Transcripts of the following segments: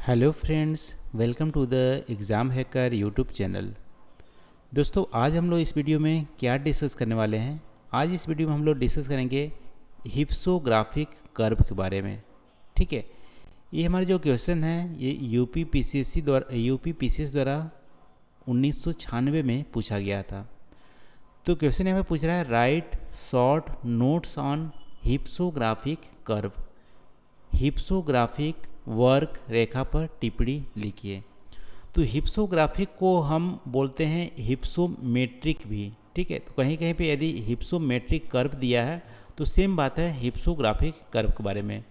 Hello friends, welcome to the exam hacker YouTube channel. दोस्तों, आज हम लोग इस वीडियो में क्या डिस्कस करने वाले हैं। आज इस वीडियो में हम लोग डिस्कस करेंगे हिप्सोग्राफिक कर्व के बारे में। ठीक है, ये हमारा जो क्वेश्चन है ये यूपी पीसीएस द्वारा 1996 में पूछा गया था। तो क्वेश्चन हमें पूछ रहा है, write short notes on hypsographic curve. Hypsographic वर्क रेखा पर टिप्पणी लिखिए। तो हिप्सोग्राफिक को हम बोलते हैं हिप्सोमेट्रिक भी। ठीक है, तो कहीं कहीं पे यदि हिप्सोमेट्रिक कर्व दिया है तो सेम बात है हिप्सोग्राफिक कर्व के बारे में।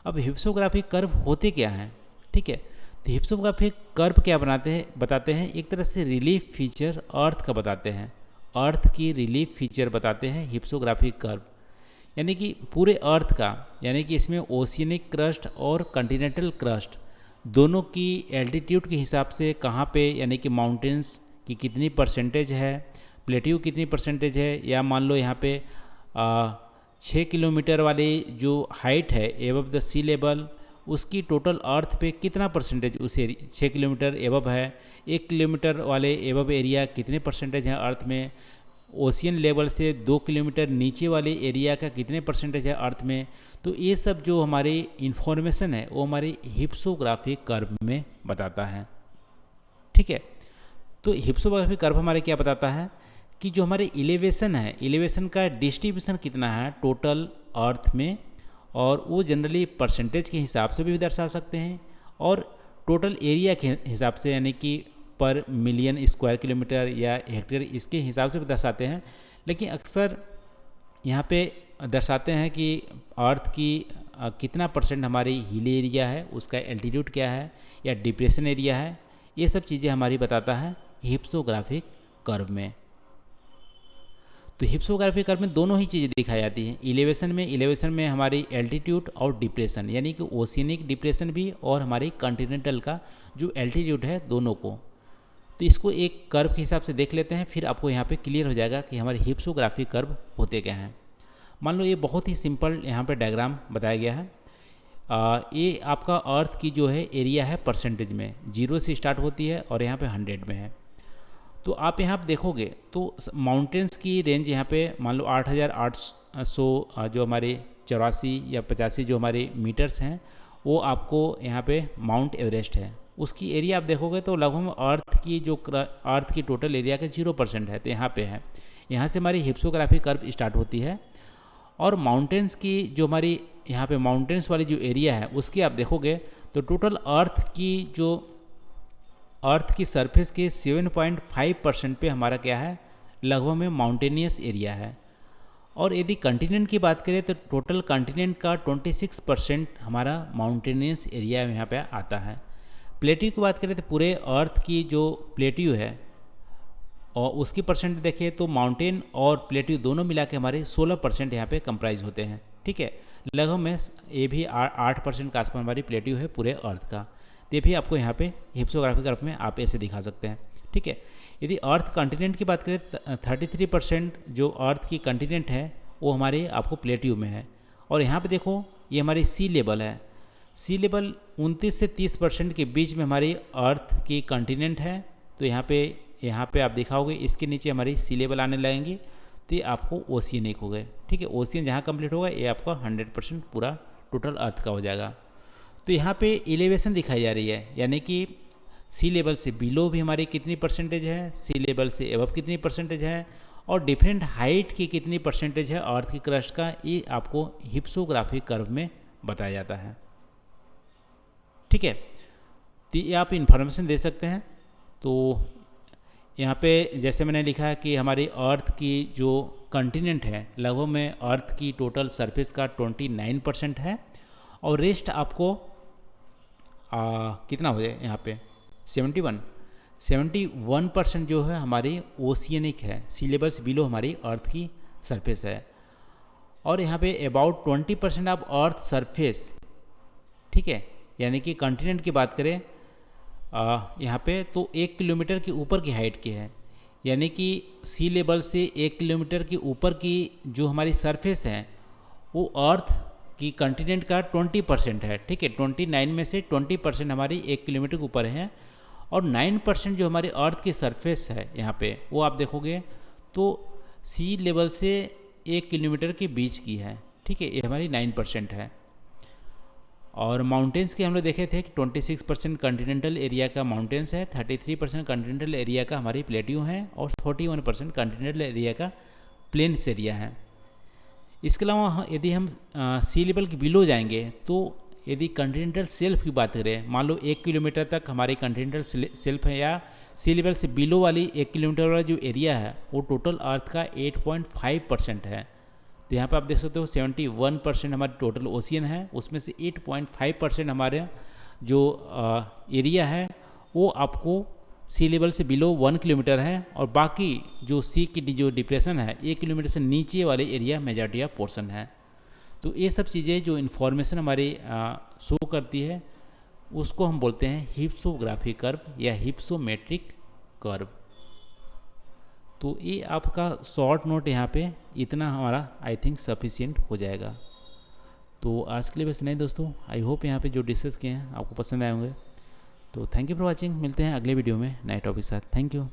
अब हिप्सोग्राफिक कर्व होते क्या हैं? ठीक है, तो हिप्सोग्राफिक कर्व क्या बताते हैं एक तरह से रिलीफ फीचर अर्थ का बताते हैं। अर्थ की रिलीफ फीचर बताते हैं हिप्सोग्राफिक कर्व, यानी कि पूरे अर्थ का, यानी कि इसमें ओशियनिक क्रस्ट और कॉन्टिनेंटल क्रस्ट दोनों की एल्टीट्यूड के हिसाब से कहाँ पे, यानी कि माउंटेन्स की कितनी परसेंटेज है, प्लेट्यू कितनी परसेंटेज है, या मान लो यहाँ पे 6 किलोमीटर वाली जो हाइट है एबव द सी लेवल, उसकी टोटल अर्थ पे कितना परसेंटेज उस 6 किलोमीटर एबव है। 1 किलोमीटर वाले एबव एरिया कितने परसेंटेज हैं अर्थ में। ओशियन लेवल से 2 किलोमीटर नीचे वाले एरिया का कितने परसेंटेज है अर्थ में। तो ये सब जो हमारी इंफॉर्मेशन है वो हमारी हिप्सोग्राफिक कर्व में बताता है। ठीक है, तो हिप्सोग्राफिक कर्व हमारे क्या बताता है कि जो हमारे एलिवेशन है, एलिवेशन का डिस्ट्रीब्यूशन कितना है टोटल अर्थ में, और वो जनरली परसेंटेज के हिसाब से भी दर्शा सकते हैं और टोटल एरिया के हिसाब से, यानी कि पर मिलियन स्क्वायर किलोमीटर या हेक्टेयर, इसके हिसाब से भी दर्शाते हैं। लेकिन अक्सर यहाँ पे दर्शाते हैं कि अर्थ की कितना परसेंट हमारी हिल एरिया है, उसका एल्टीट्यूड क्या है, या डिप्रेशन एरिया है। ये सब चीज़ें हमारी बताता है हिप्सोग्राफिक कर्व में। तो हिप्सोग्राफिक कर्व में दोनों ही चीज़ें दिखाई जाती हैं। एलिवेशन में हमारी एल्टीट्यूड और डिप्रेशन, यानी कि ओशियनिक डिप्रेशन भी और हमारी कॉन्टिनेंटल का जो एल्टीट्यूड है, दोनों को। तो इसको एक कर्व के हिसाब से देख लेते हैं, फिर आपको यहाँ पे क्लियर हो जाएगा कि हमारे हिप्सोग्राफिक कर्व होते क्या हैं। मान लो ये बहुत ही सिंपल यहाँ पे डायग्राम बताया गया है। ये आपका अर्थ की जो है एरिया है परसेंटेज में, 0 से स्टार्ट होती है और यहाँ पे 100 में है। तो आप यहाँ पे देखोगे तो माउंटेन्स की रेंज यहाँ पे मान लो 8800 जो हमारे 84 या 85 जो हमारे मीटर्स हैं, वो आपको यहाँ पे माउंट एवरेस्ट है। उसकी एरिया आप देखोगे तो लगभग अर्थ की टोटल एरिया का 0% है, तो यहाँ पे है। यहाँ से हमारी हिप्सोग्राफिक कर्व स्टार्ट होती है। और माउंटेन्स की जो हमारी यहाँ पे माउंटेन्स वाली जो एरिया है, उसकी आप देखोगे तो टोटल अर्थ की सरफेस के 7.5% पे हमारा क्या है, लगभग में माउंटेनियस एरिया है। और यदि कंटिनेंट की बात करें तो टोटल कंटिनेंट का 26% हमारा माउंटेनियस एरिया यहाँ पे आता है। प्लेट्यू की बात करें तो पूरे अर्थ की जो प्लेट्यू है और उसकी परसेंट देखें तो माउंटेन और प्लेट्यू दोनों मिला के हमारे 16% यहाँ पे कंप्राइज होते हैं। ठीक है, लगभग में ये भी 8% के आसपास हमारी प्लेट्यू है पूरे अर्थ का। ये भी आपको यहाँ पे हिप्सोग्राफिक कर्व में आप ऐसे दिखा सकते हैं। ठीक है, यदि अर्थ कंटिनेंट की बात करें 33% जो अर्थ की कंटिनेंट है वो हमारे आपको प्लेट्यू में है। और यहाँ पे देखो ये हमारी सी लेवल है। सी लेवल 29 से 30% के बीच में हमारी अर्थ की कंटिनेंट है। तो यहाँ पे आप दिखाओगे इसके नीचे हमारी सी लेवल आने लगेंगी, तो ये आपको ओशियनिक हो गए। ठीक है, ओशियन जहाँ कंप्लीट होगा ये आपका 100% पूरा टोटल अर्थ का हो जाएगा। तो यहाँ पे एलिवेशन दिखाई जा रही है, यानी कि सी लेवल से बिलो भी हमारी कितनी परसेंटेज है, सी लेवल से एबव कितनी परसेंटेज है, और डिफरेंट हाइट की कितनी परसेंटेज है अर्थ की क्रस्ट का, ये आपको हिप्सोग्राफिक कर्व में बताया जाता है। ठीक है, तो ये आप इन्फॉर्मेशन दे सकते हैं। तो यहाँ पे जैसे मैंने लिखा है कि हमारी अर्थ की जो कंटिनेंट है, लगभग में अर्थ की टोटल सरफेस का 29% है, और रेस्ट आपको कितना हो जाए यहाँ पे 71% जो है हमारी ओशियनिक है, सी लेवल से बिलो हमारी अर्थ की सरफेस है। और यहाँ पे अबाउट 20% ऑफ अर्थ सरफेस, ठीक है, यानी कि कंटिनेंट की बात करें यहाँ पे तो 1 किलोमीटर के ऊपर की हाइट की है, यानी कि सी लेवल से 1 किलोमीटर के ऊपर की जो हमारी सरफेस है वो अर्थ कि कंटिनेंट का 20% है, ठीक है, 29 में से 20% हमारी 1 किलोमीटर के ऊपर है, और 9% जो हमारे अर्थ की सरफेस है यहाँ पे, वो आप देखोगे तो सी लेवल से 1 किलोमीटर के बीच की है, ठीक है, ये हमारी 9% है। और माउंटेन्स के हम लोग देखे थे कि 26% कॉन्टिनेंटल एरिया का माउंटेन्स है, 33% कॉन्टिनेंटल एरिया का हमारी प्लेट्यू है, और 41% कॉन्टिनेंटल एरिया का प्लेन्स एरिया है। इसके अलावा यदि हम सी लेवल के बिलो जाएंगे तो यदि कॉन्टिनेंटल शेल्फ की बात करें, मान लो 1 किलोमीटर तक हमारी कॉन्टिनेंटल शेल्फ है, या सी लेवल से बिलो वाली 1 किलोमीटर वाला जो एरिया है वो टोटल अर्थ का 8.5% है। तो यहाँ पे आप देख सकते हो 71% हमारी टोटल ओशियन है, उसमें से 8.5% हमारे जो एरिया है वो आपको सी लेवल से बिलो 1 किलोमीटर है, और बाकी जो सी की जो डिप्रेशन है 1 किलोमीटर से नीचे वाले एरिया मेजॉरिटी ऑफ पोर्शन है। तो ये सब चीज़ें जो इन्फॉर्मेशन हमारी शो करती है उसको हम बोलते हैं हिप्सोग्राफी कर्व या हिप्सोमेट्रिक कर्व। तो ये आपका शॉर्ट नोट यहाँ पे इतना हमारा आई थिंक सफिशिएंट हो जाएगा। तो आज के लिए बस नहीं दोस्तों, आई होप यहाँ पे जो डिस्कस किए हैं आपको पसंद आए होंगे। तो थैंक यू फॉर वॉचिंग, मिलते हैं अगले वीडियो में नए टॉपिक के साथ। Thank you.